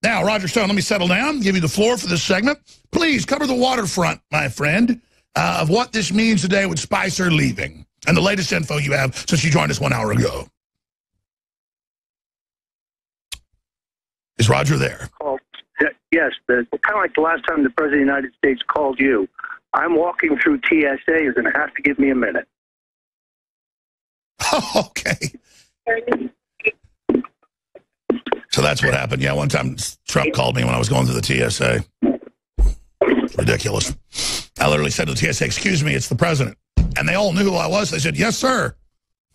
Now, Roger Stone, let me settle down, give you the floor for this segment. Please cover the waterfront, my friend, of what this means today with Spicer leaving and the latest info you have since you joined us 1 hour ago. Is Roger there? Yes, kind of like the last time the President of the United States called you. I'm walking through TSA. You're going to have to give me a minute. Okay. So that's what happened. Yeah, one time Trump called me when I was going through the TSA. Ridiculous. I literally said to the TSA, excuse me, it's the president. And they all knew who I was. They said, yes, sir.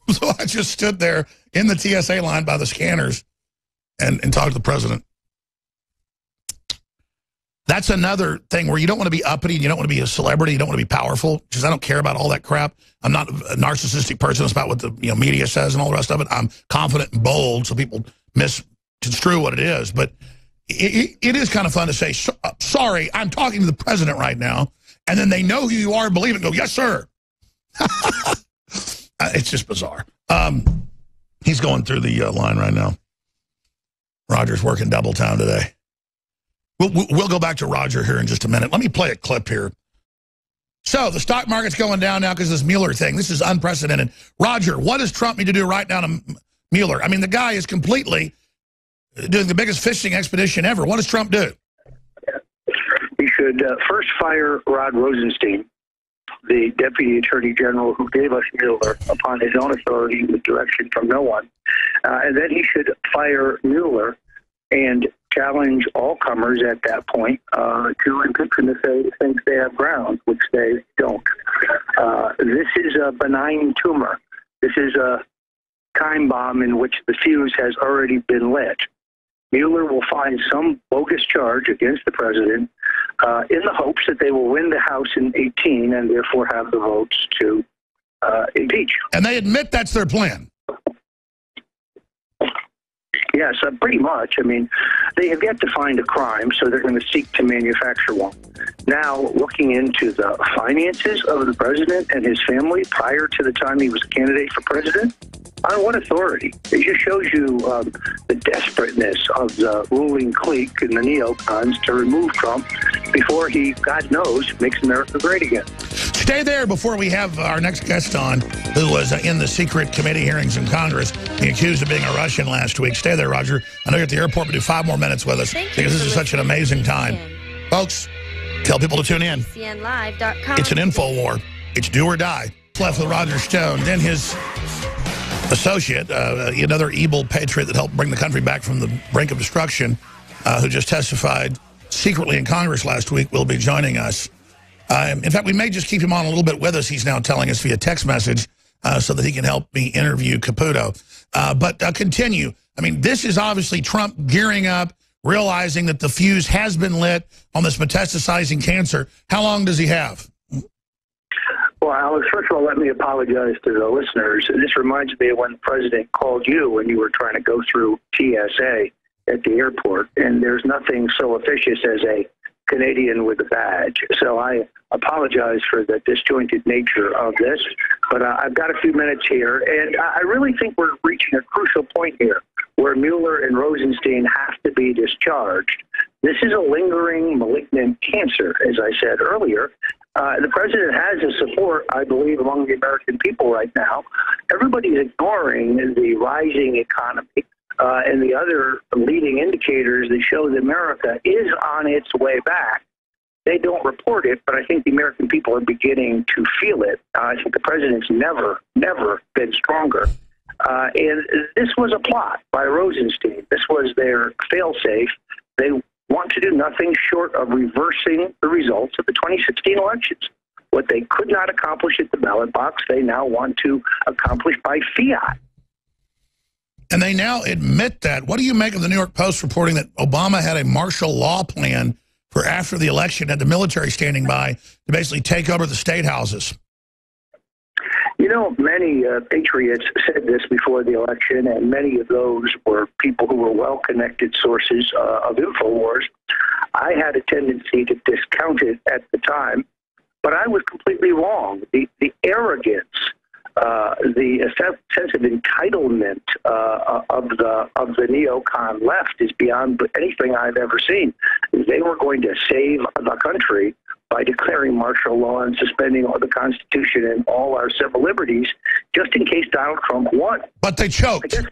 So I just stood there in the TSA line by the scanners and talked to the president. That's another thing where you don't want to be uppity, you don't want to be a celebrity, you don't want to be powerful, because I don't care about all that crap. I'm not a narcissistic person. It's about what the media says and all the rest of it. I'm confident and bold, so people misconstrue what it is. But it is kind of fun to say, sorry, I'm talking to the president right now, and then they know who you are and believe it and go, yes, sir. It's just bizarre. He's going through the line right now. Roger's working double time today. We'll go back to Roger here in just a minute. Let me play a clip here. So the stock market's going down now because of this Mueller thing. This is unprecedented. Roger, what does Trump need to do right now to Mueller? I mean, the guy is completely doing the biggest fishing expedition ever. What does Trump do? He should first fire Rod Rosenstein, the Deputy Attorney General who gave us Mueller upon his own authority with direction from no one. And then he should fire Mueller and challenge all comers at that point to impeachment if they think they have grounds, which they don't. This is a benign tumor. This is a time bomb in which the fuse has already been lit. Mueller will find some bogus charge against the president in the hopes that they will win the House in 2018 and therefore have the votes to impeach. And they admit that's their plan. Yes, pretty much. I mean, they have yet to find a crime, so they're going to seek to manufacture one. Now, looking into the finances of the president and his family prior to the time he was a candidate for president, on what authority? It just shows you the desperateness of the ruling clique and the neocons to remove Trump before he, God knows, makes America great again. Stay there before we have our next guest on, who was in the secret committee hearings in Congress, being accused of being a Russian last week. Stay there, Roger. I know you're at the airport, but do 5 more minutes with us because this is such an amazing time. Folks, tell people to tune in. It's an info war. It's do or die. Left with Roger Stone, then his associate, another evil patriot that helped bring the country back from the brink of destruction, who just testified secretly in Congress last week, will be joining us. In fact, we may just keep him on a little bit with us. He's now telling us via text message so that he can help me interview Caputo. But continue. I mean, this is obviously Trump gearing up, realizing that the fuse has been lit on this metastasizing cancer. How long does he have? Well, Alex, first of all, let me apologize to the listeners. This reminds me of when the president called you when you were trying to go through TSA at the airport, and there's nothing so officious as a Canadian with a badge. So I apologize for the disjointed nature of this, but I've got a few minutes here, and I really think we're reaching a crucial point here where Mueller and Rosenstein have to be discharged. This is a lingering malignant cancer, as I said earlier. The president has his support, I believe, among the American people right now. Everybody's ignoring the rising economy and the other leading indicators that show that America is on its way back. They don't report it, but I think the American people are beginning to feel it. I think the president's never been stronger. And this was a plot by Rosenstein. This was their fail-safe. They want to do nothing short of reversing the results of the 2016 elections. What they could not accomplish at the ballot box, they now want to accomplish by fiat. And they now admit that. What do you make of the New York Post reporting that Obama had a martial law plan for after the election, had the military standing by to basically take over the state houses? You know, many patriots said this before the election, and many of those were people who were well-connected sources of InfoWars. I had a tendency to discount it at the time, but I was completely wrong. The arrogance the sense of entitlement of the neocon left is beyond anything I've ever seen. They were going to save the country by declaring martial law and suspending all the Constitution and all our civil liberties, just in case Donald Trump won. But they choked. I guess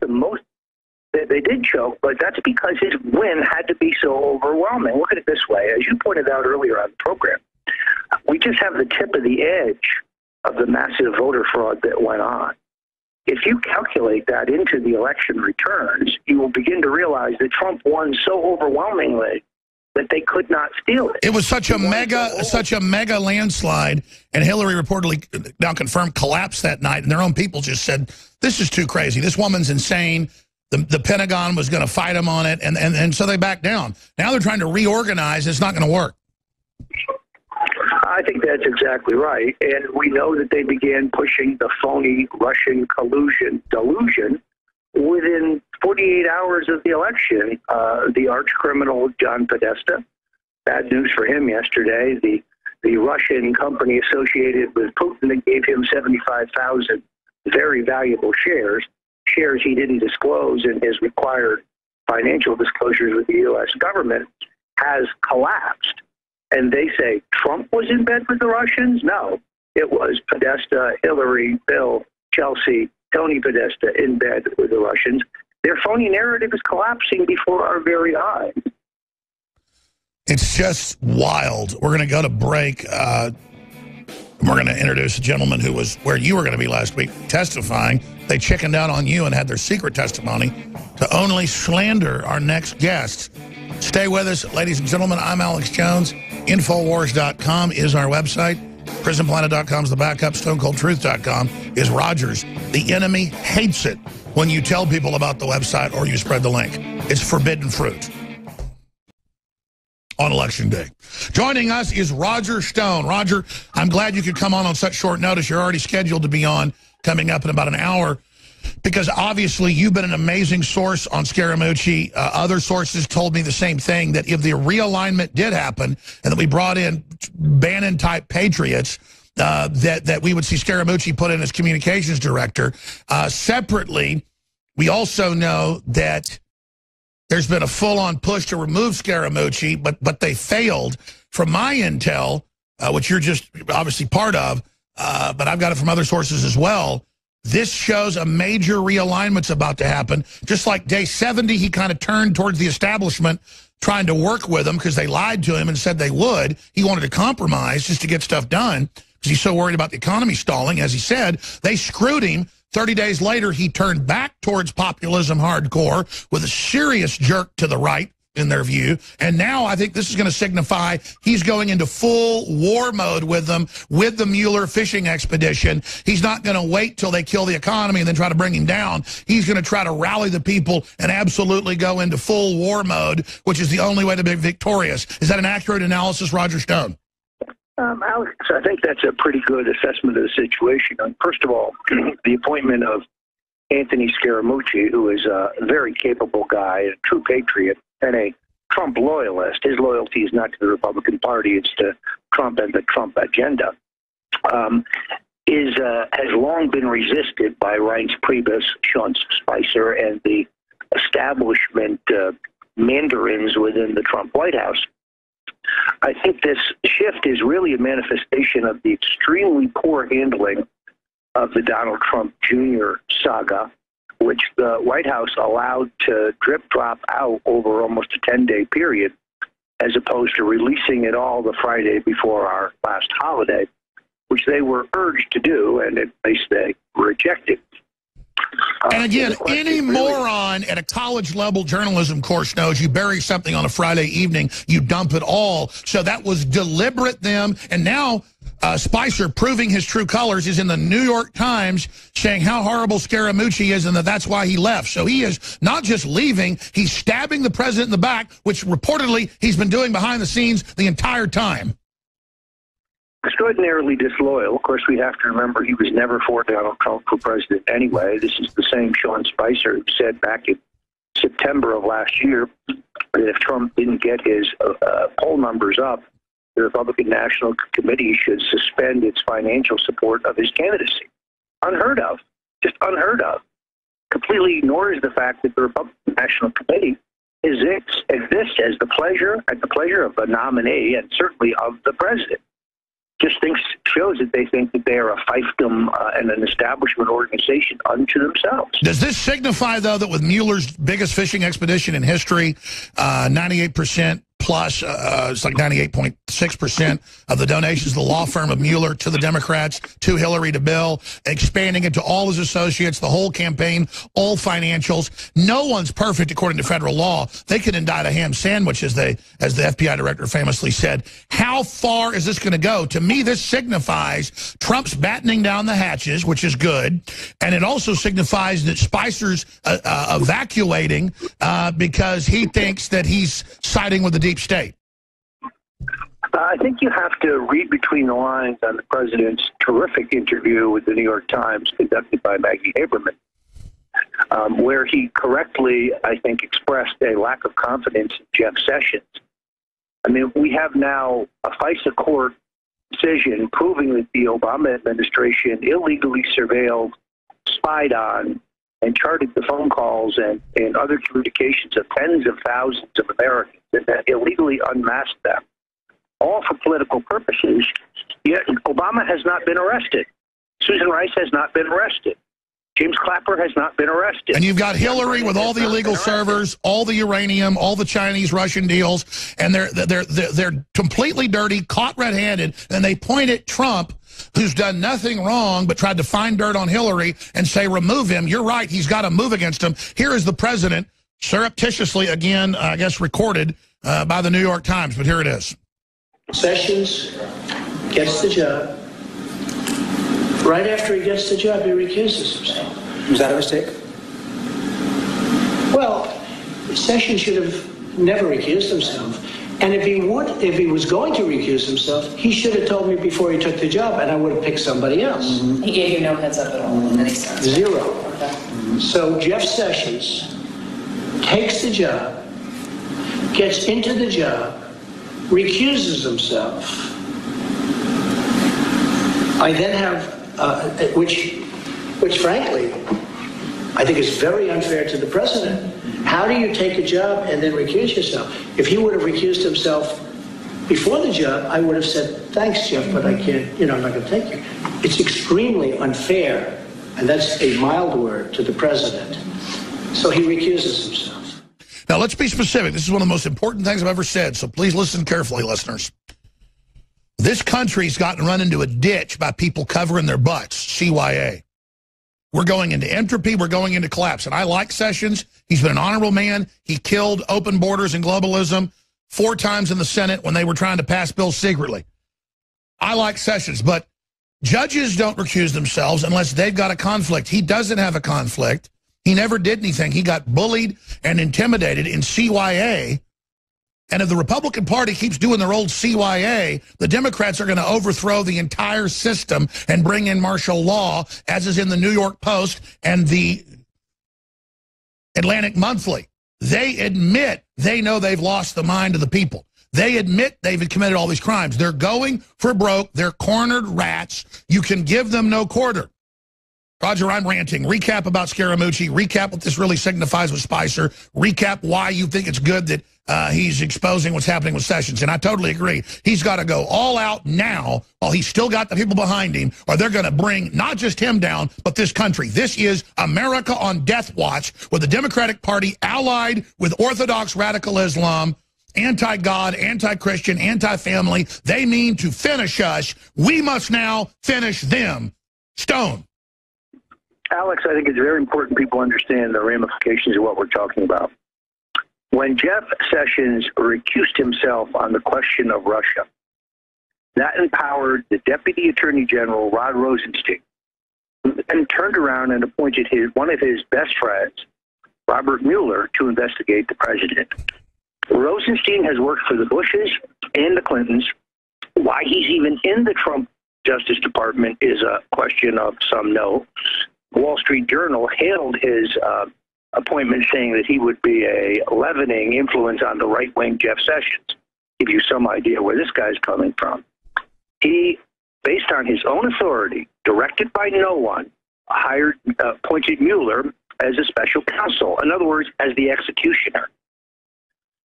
they did choke, but that's because his win had to be so overwhelming. Look at it this way. As you pointed out earlier on the program, we just have the tip of the edge of the massive voter fraud that went on. If you calculate that into the election returns, you will begin to realize that Trump won so overwhelmingly that they could not steal it. It was such a mega landslide, and Hillary reportedly, now confirmed, collapsed that night, and their own people just said, this is too crazy. This woman's insane. The Pentagon was going to fight them on it, and so they backed down. Now they're trying to reorganize. It's not going to work. I think that's exactly right. And we know that they began pushing the phony Russian collusion delusion within 48 hours of the election. The arch criminal John Podesta, bad news for him yesterday. The Russian company associated with Putin that gave him 75,000 very valuable shares he didn't disclose in his required financial disclosures with the U.S. government, has collapsed. And they say Trump was in bed with the Russians? No, it was Podesta, Hillary, Bill, Chelsea, Tony Podesta in bed with the Russians. Their phony narrative is collapsing before our very eyes. It's just wild. We're going to go to break. We're going to introduce a gentleman who was where you were going to be last week testifying. They chickened out on you and had their secret testimony to only slander our next guest. Stay with us, ladies and gentlemen. I'm Alex Jones. Infowars.com is our website. PrisonPlanet.com is the backup. StoneColdTruth.com is Rogers. The enemy hates it when you tell people about the website or you spread the link. It's forbidden fruit on Election Day. Joining us is Roger Stone. Roger, I'm glad you could come on such short notice. You're already scheduled to be on coming up in about an hour, because obviously you've been an amazing source on Scaramucci. Other sources told me the same thing, that if the realignment did happen and that we brought in Bannon-type patriots, that we would see Scaramucci put in as communications director. Separately, we also know that there's been a full-on push to remove Scaramucci, but they failed. From my intel, which you're just obviously part of, but I've got it from other sources as well, this shows a major realignment's about to happen. Just like day 70, he kind of turned towards the establishment, trying to work with them because they lied to him and said they would. He wanted to compromise just to get stuff done because he's so worried about the economy stalling. As he said, they screwed him. 30 days later, he turned back towards populism hardcore with a serious jerk to the right, in their view. And now I think this is going to signify he's going into full war mode with them, with the Mueller fishing expedition. He's not going to wait till they kill the economy and then try to bring him down. He's going to try to rally the people and absolutely go into full war mode, which is the only way to be victorious. Is that an accurate analysis, Roger Stone? Alex, I think that's a pretty good assessment of the situation. First of all, the appointment of Anthony Scaramucci, who is a very capable guy, a true patriot, and a Trump loyalist. His loyalty is not to the Republican Party, it's to Trump and the Trump agenda, has long been resisted by Reince Priebus, Sean Spicer, and the establishment mandarins within the Trump White House. I think this shift is really a manifestation of the extremely poor handling of the Donald Trump Jr. saga, which the White House allowed to drip drop out over almost a 10-day period, as opposed to releasing it all the Friday before our last holiday, which they were urged to do, and at least they rejected. And again, any moron at a college-level journalism course knows you bury something on a Friday evening, you dump it all. So that was deliberate them. And now Spicer, proving his true colors, is in the New York Times saying how horrible Scaramucci is and that's why he left. So he is not just leaving, he's stabbing the president in the back, which reportedly he's been doing behind the scenes the entire time. Extraordinarily disloyal. Of course, we have to remember he was never for Donald Trump for president anyway. This is the same Sean Spicer who said back in September of last year that if Trump didn't get his poll numbers up, the Republican National Committee should suspend its financial support of his candidacy. unheard of, just unheard of. Completely ignores the fact that the Republican National Committee exists as at the pleasure of the nominee and certainly of the president. Just shows that they think that they are a fiefdom and an establishment organization unto themselves. Does this signify, though, that with Mueller's biggest fishing expedition in history, 98% plus, it's like 98.6% of the donations of the law firm of Mueller to the Democrats, to Hillary, to Bill, expanding it to all his associates, the whole campaign, all financials. No one's perfect according to federal law. They could indict a ham sandwich, as the FBI director famously said. How far is this going to go? To me, this signifies Trump's battening down the hatches, which is good, and it also signifies that Spicer's evacuating because he thinks that he's siding with the deep state. I think you have to read between the lines on the president's terrific interview with the New York Times conducted by Maggie Haberman, where he correctly, I think, expressed a lack of confidence in Jeff Sessions. I mean, we have now a FISA court decision proving that the Obama administration illegally surveilled, spied on, and charted the phone calls and other communications of tens of thousands of Americans and that illegally unmasked them, all for political purposes. Yet Obama has not been arrested. Susan Rice has not been arrested. James Clapper has not been arrested. And you've got Hillary with all the illegal servers, all the uranium, all the Chinese Russian deals, and they're completely dirty, caught red-handed, and they point at Trump, who's done nothing wrong but tried to find dirt on Hillary and say, remove him. You're right. He's got to move against him. Here is the president, surreptitiously, again, I guess recorded by the New York Times, but here it is. Sessions gets the job. Right after he gets the job, he recuses himself. Was that a mistake? Well, Sessions should have never recused himself. And if he was going to recuse himself, he should have told me before he took the job, and I would have picked somebody else. Mm-hmm. He gave you no heads up at all in any sense. Zero. Okay. Mm-hmm. So Jeff Sessions takes the job, gets into the job, recuses himself. I then have, which frankly, I think is very unfair to the president. How do you take a job and then recuse yourself? If he would have recused himself before the job, I would have said, thanks, Jeff, but I can't, I'm not going to take you. It's extremely unfair, and that's a mild word, to the president. So he recuses himself. Now, let's be specific. This is one of the most important things I've ever said, so please listen carefully, listeners. This country's gotten run into a ditch by people covering their butts, CYA. We're going into entropy. We're going into collapse. And I like Sessions. He's been an honorable man. He killed open borders and globalism 4 times in the Senate when they were trying to pass bills secretly. I like Sessions, but judges don't recuse themselves unless they've got a conflict. He doesn't have a conflict. He never did anything. He got bullied and intimidated in CYA. And if the Republican Party keeps doing their old CYA, the Democrats are going to overthrow the entire system and bring in martial law, as is in the New York Post and the Atlantic Monthly. They admit they know they've lost the mind of the people. They admit they've committed all these crimes. They're going for broke. They're cornered rats. You can give them no quarter. Roger, I'm ranting. Recap about Scaramucci. Recap what this really signifies with Spicer. Recap why you think it's good that he's exposing what's happening with Sessions. And I totally agree. He's got to go all out now while he's still got the people behind him, or they're going to bring not just him down, but this country. This is America on death watch, with the Democratic Party allied with Orthodox radical Islam, anti-God, anti-Christian, anti-family. They mean to finish us. We must now finish them. Stone. Alex, I think it's very important people understand the ramifications of what we're talking about. When Jeff Sessions recused himself on the question of Russia, that empowered the Deputy Attorney General, Rod Rosenstein, and turned around and appointed one of his best friends, Robert Mueller, to investigate the president. Rosenstein has worked for the Bushes and the Clintons. Why he's even in the Trump Justice Department is a question of some note. Wall Street Journal hailed his appointment, saying that he would be a leavening influence on the right-wing Jeff Sessions. Give you some idea where this guy's coming from. He, based on his own authority, directed by no one, appointed Mueller as a special counsel. In other words, as the executioner.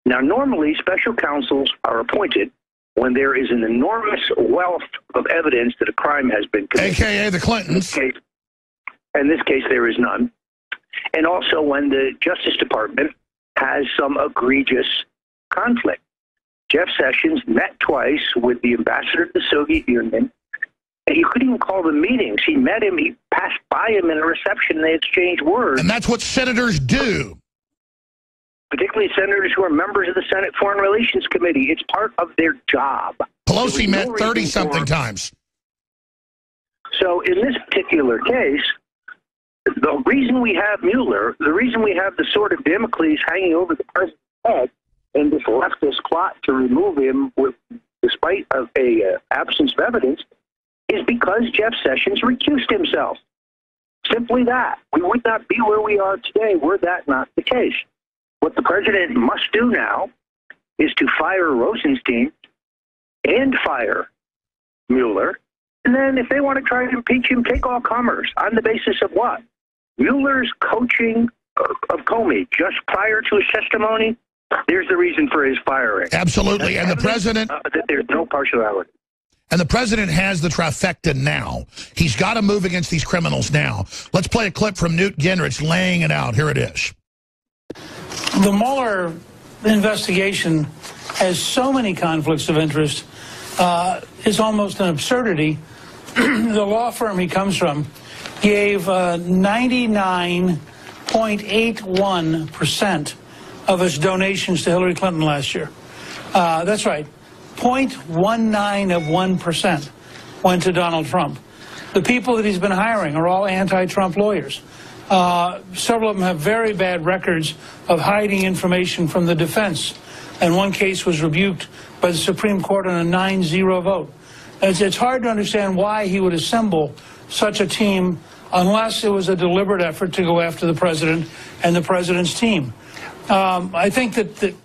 Now, normally, special counsels are appointed when there is an enormous wealth of evidence that a crime has been committed. AKA the Clintons. In this case, there is none. And also when the Justice Department has some egregious conflict. Jeff Sessions met twice with the ambassador to the Soviet Union, and you couldn't even call them meetings. He met him, he passed by him in a reception, and they exchanged words. And that's what senators do. Particularly senators who are members of the Senate Foreign Relations Committee. It's part of their job. Pelosi met 30-something times. So in this particular case, the reason we have Mueller, the reason we have the sword of Damocles hanging over the president's head and this leftist plot to remove him despite an absence of evidence is because Jeff Sessions recused himself. Simply that. We would not be where we are today were that not the case. What the president must do now is to fire Rosenstein and fire Mueller. And then if they want to try to impeach him, take all comers. On the basis of what? Mueller's coaching of Comey just prior to his testimony, there's the reason for his firing. Absolutely. And the president... that there's no partiality. And the president has the trifecta now. He's got to move against these criminals now. Let's play a clip from Newt Gingrich laying it out. Here it is. The Mueller investigation has so many conflicts of interest. It's almost an absurdity. The law firm he comes from gave 99.81% of its donations to Hillary Clinton last year. That's right. 0.19 of 1% went to Donald Trump. The people that he's been hiring are all anti-Trump lawyers. Several of them have very bad records of hiding information from the defense. And one case was rebuked by the Supreme Court on a 9-0 vote. It's hard to understand why he would assemble such a team unless it was a deliberate effort to go after the president and the president's team. I think that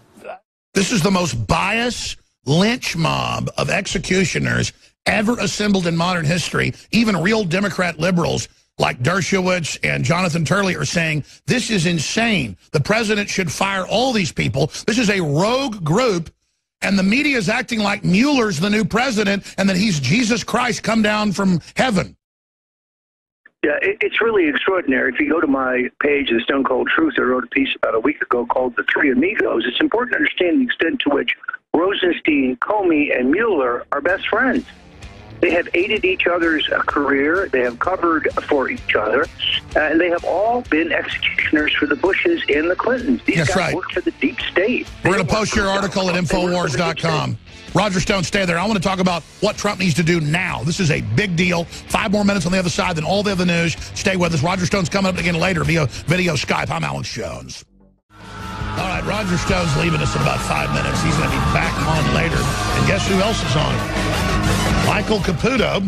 this is the most biased lynch mob of executioners ever assembled in modern history. Even real Democrat liberals like Dershowitz and Jonathan Turley are saying this is insane. The president should fire all these people. This is a rogue group, and the media is acting like Mueller's the new president and that he's Jesus Christ come down from heaven. Yeah, it's really extraordinary. If you go to my page, The Stone Cold Truth, I wrote a piece about a week ago called The Three Amigos. It's important to understand the extent to which Rosenstein, Comey, and Mueller are best friends. They have aided each other's career. They have covered for each other. And they have all been executioners for the Bushes and the Clintons. These guys work for the deep state. We're going to post your article at Infowars.com. Roger Stone, stay there. I want to talk about what Trump needs to do now. This is a big deal. 5 more minutes on the other side than all the other news. Stay with us. Roger Stone's coming up again later via video Skype. I'm Alex Jones. All right, Roger Stone's leaving us in about 5 minutes. He's going to be back on later. And guess who else is on? Michael Caputo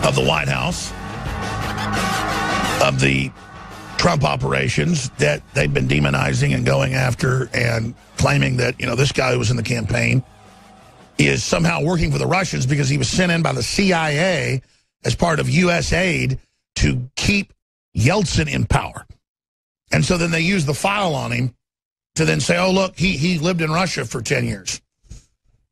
of the White House, of the Trump operations that they've been demonizing and going after and claiming that, this guy who was in the campaign is somehow working for the Russians because he was sent in by the CIA as part of U.S. aid to keep Yeltsin in power. And so then they use the file on him to then say, oh, look, he lived in Russia for 10 years.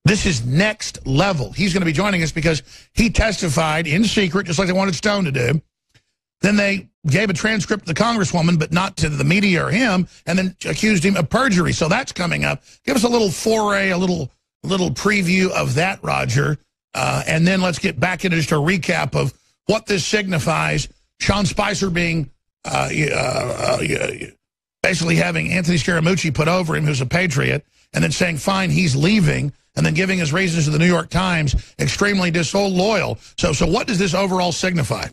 This is next level. He's going to be joining us because he testified in secret, just like they wanted Stone to do. Then they gave a transcript to the congresswoman, but not to the media or him, and then accused him of perjury. So that's coming up. Give us a little foray, a little preview of that, Roger. And then let's get back into just a recap of what this signifies. Sean Spicer being basically having Anthony Scaramucci put over him, who's a patriot, and then saying, fine, he's leaving, and then giving his reasons to the New York Times, extremely disloyal. So what does this overall signify?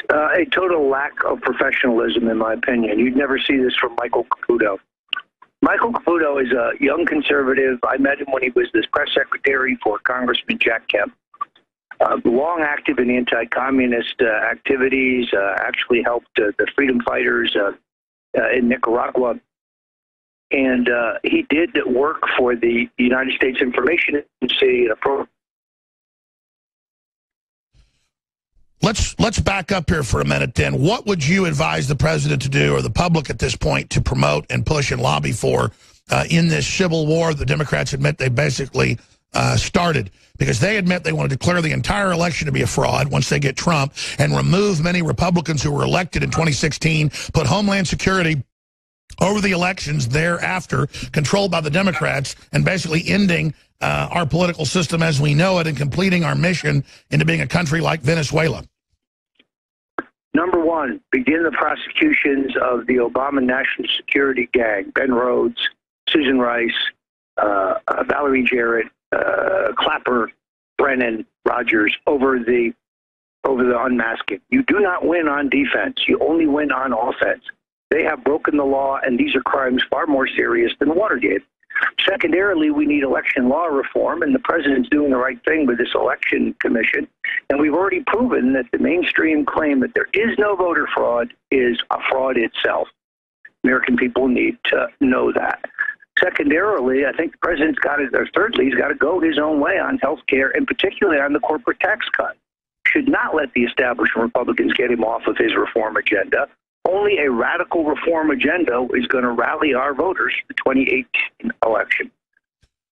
A total lack of professionalism, in my opinion. You'd never see this from Michael Caputo. Michael Caputo is a young conservative. I met him when he was this press secretary for Congressman Jack Kemp. Long active in anti-communist activities, actually helped the freedom fighters in Nicaragua. And he did work for the United States Information Agency. Let's back up here for a minute then. What would you advise the president to do, or the public at this point, to promote and push and lobby for in this civil war the Democrats admit they basically started? Because they admit they want to declare the entire election to be a fraud once they get Trump, and remove many Republicans who were elected in 2016, put Homeland Security over the elections thereafter, controlled by the Democrats, and basically ending our political system as we know it and completing our mission into being a country like Venezuela. Number one, begin the prosecutions of the Obama National Security Gang, Ben Rhodes, Susan Rice, Valerie Jarrett, Clapper, Brennan, Rogers, over the unmasking. You do not win on defense. You only win on offense. They have broken the law, and these are crimes far more serious than Watergate. Secondarily, we need election law reform, and the president's doing the right thing with this election commission. And we've already proven that the mainstream claim that there is no voter fraud is a fraud itself. American people need to know that. Secondarily, I think the president's got to, or thirdly, he's got to go his own way on health care, and particularly on the corporate tax cut. Should not let the establishment Republicans get him off of his reform agenda. Only a radical reform agenda is going to rally our voters for the 2018 election.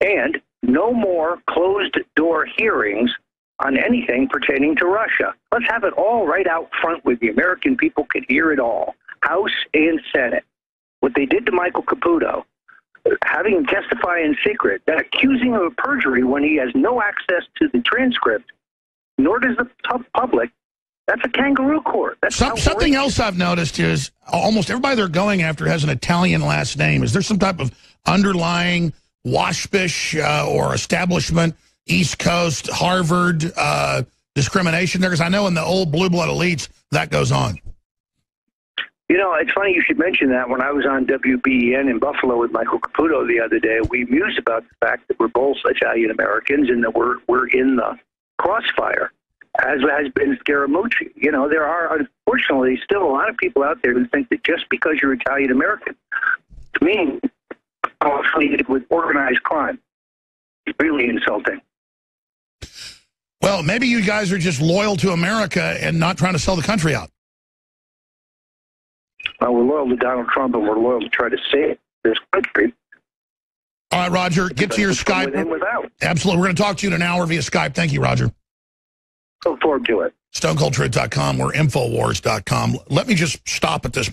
And no more closed-door hearings on anything pertaining to Russia. Let's have it all right out front with the American people can hear it all, House and Senate. What they did to Michael Caputo, having him testify in secret, that accusing him of perjury when he has no access to the transcript, nor does the public. That's a kangaroo court. That's something else I've noticed is almost everybody they're going after has an Italian last name. Is there some type of underlying waspish or establishment, East Coast, Harvard discrimination there? Because I know in the old blue blood elites that goes on. You know, it's funny you should mention that. When I was on WBEN in Buffalo with Michael Caputo the other day, we mused about the fact that we're both Italian Americans and that we're in the crossfire, as has been Scaramucci. You know, there are, unfortunately, still a lot of people out there who think that just because you're Italian American, to me, affiliated with organized crime. It's really insulting. Well, maybe you guys are just loyal to America and not trying to sell the country out. We're loyal to Donald Trump, and we're loyal to try to save this country. All right, Roger, get to your Skype. Absolutely. We're going to talk to you in an hour via Skype. Thank you, Roger. Look forward to it. StoneColdTruth.com or Infowars.com. Let me just stop at this